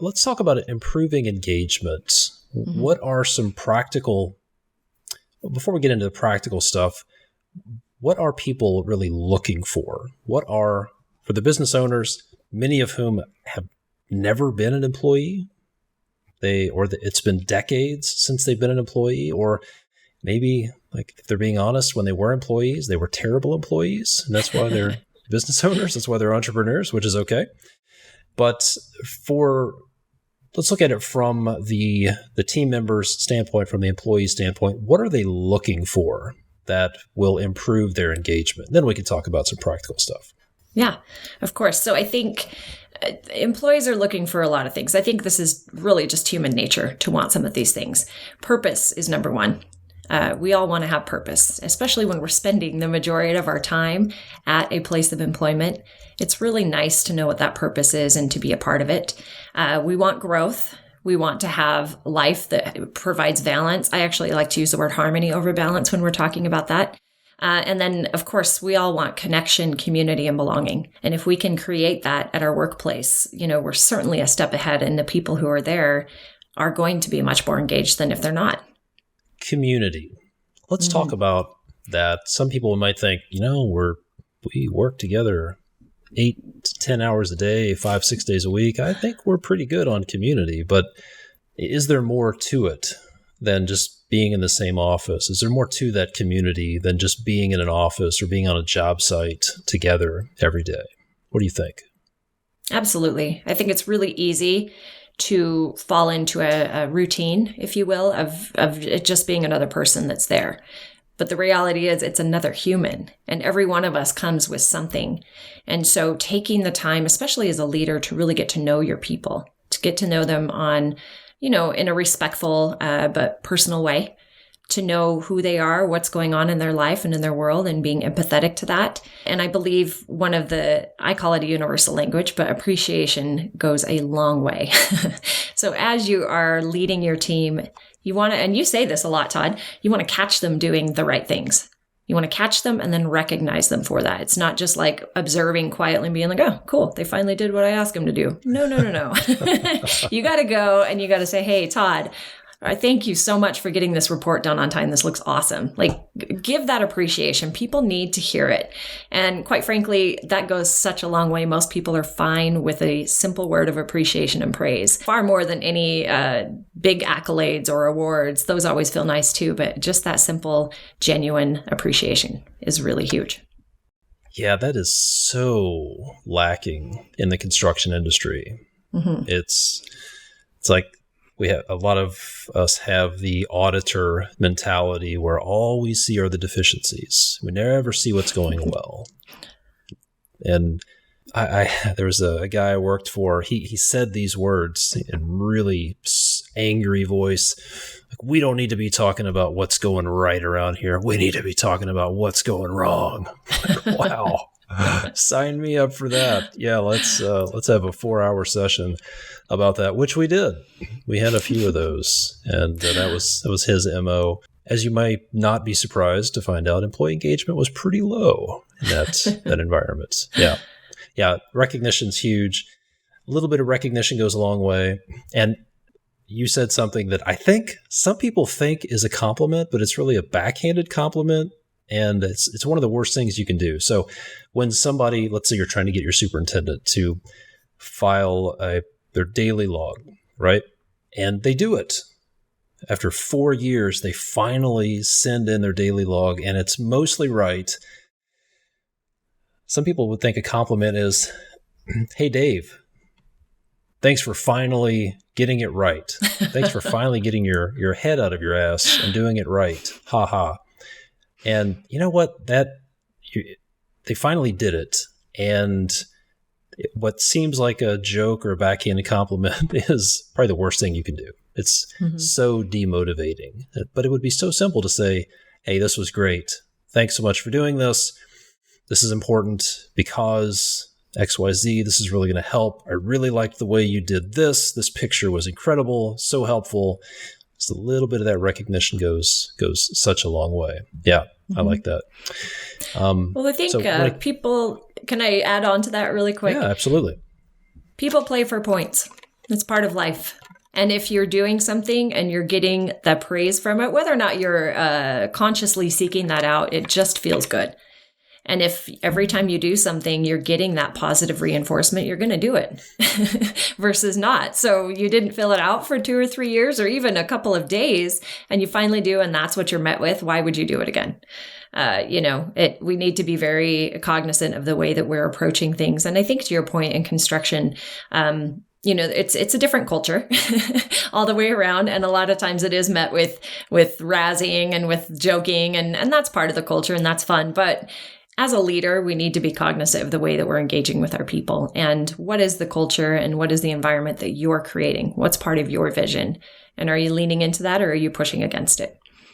Let's talk about improving engagement. What are some practical, before we get into the practical stuff, what are people really looking for? What are, for the business owners, many of whom have never been an employee, it's been decades since they've been an employee, or maybe, like, if they're being honest, when they were employees, they were terrible employees, and that's why they're business owners, that's why they're entrepreneurs, which is okay. But let's look at it from the team members' standpoint, from the employee standpoint. What are they looking for that will improve their engagement? Then we can talk about some practical stuff. Yeah, of course. So I think employees are looking for a lot of things. I think this is really just human nature to want some of these things. Purpose is number one. We all want to have purpose, especially when we're spending the majority of our time at a place of employment. It's really nice to know what that purpose is and to be a part of it. We want growth. We want to have life that provides balance. I actually like to use the word harmony over balance when we're talking about that. And then, of course, we all want connection, community, and belonging. And if we can create that at our workplace, we're certainly a step ahead, and the people who are there are going to be much more engaged than if they're not. Community. Let's talk about that. Some people might think, we work together 8 to 10 hours a day, 5-6 days a week. I think we're pretty good on community, but is there more to it than just being in the same office? Is there more to that community than just being in an office or being on a job site together every day? What do you think? Absolutely. I think it's really easy to fall into a routine, if you will, of it just being another person that's there. But the reality is it's another human, and every one of us comes with something. And so taking the time, especially as a leader, to really get to know your people, to get to know them on, in a respectful but personal way, to know who they are, what's going on in their life and in their world, and being empathetic to that. And I believe I call it a universal language, but appreciation goes a long way. So as you are leading your team, you want to, and you say this a lot, Todd, you want to catch them doing the right things. You want to catch them and then recognize them for that. It's not just like observing quietly and being like, oh, cool, they finally did what I asked them to do. No. You got to go and you got to say, hey, Todd, I thank you so much for getting this report done on time. This looks awesome. Like, give that appreciation. People need to hear it. And quite frankly, that goes such a long way. Most people are fine with a simple word of appreciation and praise, far more than any big accolades or awards. Those always feel nice too, but just that simple, genuine appreciation is really huge. Yeah, that is so lacking in the construction industry. Mm-hmm. It's like, we have a lot of us have the auditor mentality where all we see are the deficiencies. We never see what's going well. And there was a guy I worked for. He said these words in really angry voice. Like, we don't need to be talking about what's going right around here. We need to be talking about what's going wrong. Like, wow. Sign me up for that. Yeah, let's have a 4-hour session about that, which we did. We had a few of those, and that was his MO. As you might not be surprised to find out, employee engagement was pretty low in that environment. Yeah, recognition's huge. A little bit of recognition goes a long way. And you said something that I think some people think is a compliment, but it's really a backhanded compliment. And it's one of the worst things you can do. So when somebody, let's say you're trying to get your superintendent to file their daily log, right? And they do it. After 4 years, they finally send in their daily log, and it's mostly right. Some people would think a compliment is, hey, Dave, thanks for finally getting it right. Thanks for finally getting your head out of your ass and doing it right. Ha ha. And you know what? They finally did it. And what seems like a joke or a backhanded compliment is probably the worst thing you can do. It's so demotivating. But it would be so simple to say, hey, this was great. Thanks so much for doing this. This is important because XYZ, this is really going to help. I really liked the way you did this. This picture was incredible, so helpful. Just a little bit of that recognition goes such a long way. Yeah, I like that. Well, I think people, can I add on to that really quick? Yeah, absolutely. People play for points. It's part of life. And if you're doing something and you're getting the praise from it, whether or not you're consciously seeking that out, it just feels good. And if every time you do something, you're getting that positive reinforcement, you're going to do it versus not. So you didn't fill it out for 2 or 3 years or even a couple of days, and you finally do, and that's what you're met with. Why would you do it again? We need to be very cognizant of the way that we're approaching things. And I think to your point in construction, it's a different culture all the way around. And a lot of times it is met with razzing and with joking, and that's part of the culture, and that's fun. But as a leader, we need to be cognizant of the way that we're engaging with our people and what is the culture and what is the environment that you're creating? What's part of your vision? And are you leaning into that, or are you pushing against it?